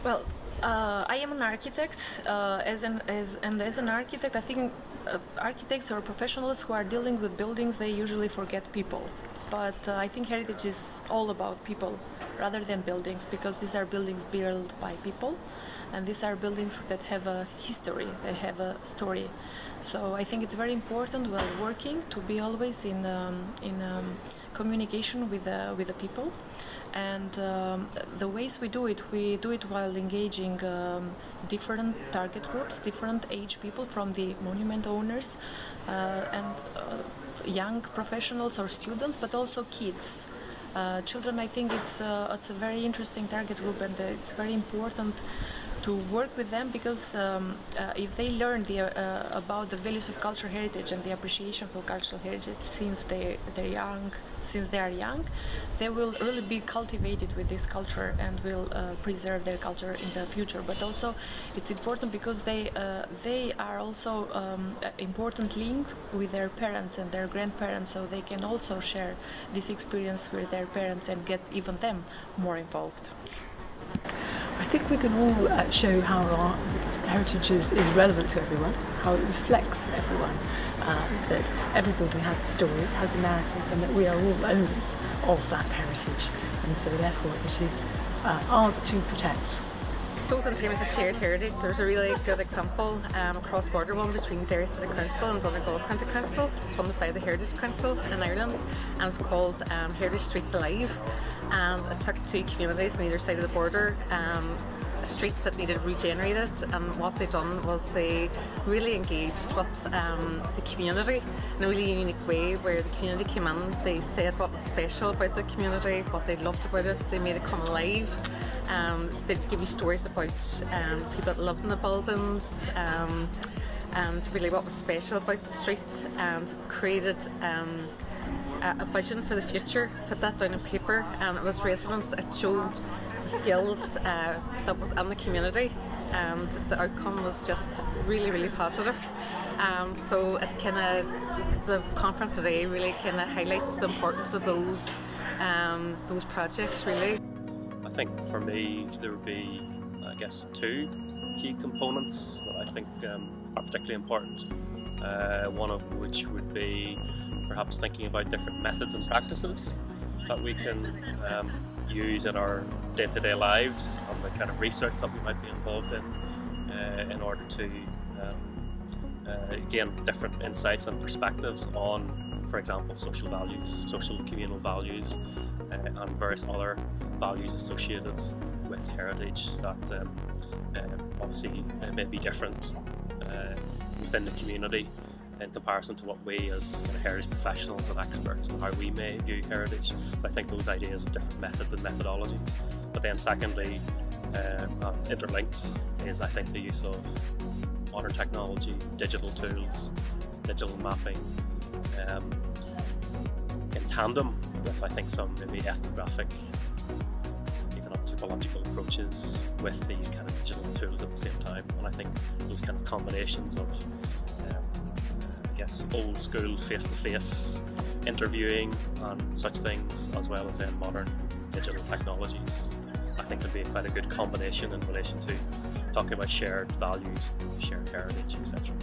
Well, I am an architect. As an architect, I think architects or professionals who are dealing with buildings, they usually forget people. But I think heritage is all about people rather than buildings, because these are buildings built by people, and these are buildings that have a history, they have a story. So I think it's very important while working to be always in communication with the people. And the ways we do it while engaging different target groups, different age people, from the monument owners and young professionals or students, but also kids. Children, I think it's a very interesting target group, and it's very important to work with them, because if they learn about the values of cultural heritage and the appreciation for cultural heritage since they are young, they will really be cultivated with this culture and will preserve their culture in the future. But also, it's important because they are also an important link with their parents and their grandparents, so they can also share this experience with their parents and get even them more involved. I think we can all show how our heritage is relevant to everyone, how it reflects everyone, that every building has a story, has a narrative, and that we are all owners of that heritage, and so therefore it is ours to protect. Those in terms of shared heritage, there's a really good example, a cross-border one between Derry City Council and Donegal County Council. It's funded by the Heritage Council in Ireland, and it's called Heritage Streets Alive. And it took two communities on either side of the border, streets that needed regenerated, and what they done was they really engaged with the community in a really unique way, where the community came in, they said what was special about the community, what they loved about it, they made it come alive. They'd give you stories about people that lived in the buildings, and really what was special about the street, and created a vision for the future, put that down on paper, and it was residents. It showed the skills that was in the community, and the outcome was just really, really positive. So it's the conference today really kind of highlights the importance of those projects, really. I think for me there would be, I guess, two key components that I think are particularly important. One of which would be perhaps thinking about different methods and practices that we can use in our day-to-day lives, and the kind of research that we might be involved in order to gain different insights and perspectives on, for example, social values, social communal values, and various other values associated with heritage that obviously may be different within the community in comparison to what we as heritage professionals and experts and how we may view heritage. So I think those ideas of different methods and methodologies. But then secondly, interlinked is, I think, the use of modern technology, digital tools, digital mapping, in tandem with, I think, some maybe ethnographic, even anthropological approaches with these kind of digital tools at the same time. And I think those kind of combinations of I guess old school face-to-face interviewing and such things, as well as then modern digital technologies, I think would be quite a good combination in relation to talking about shared values, shared heritage, etc.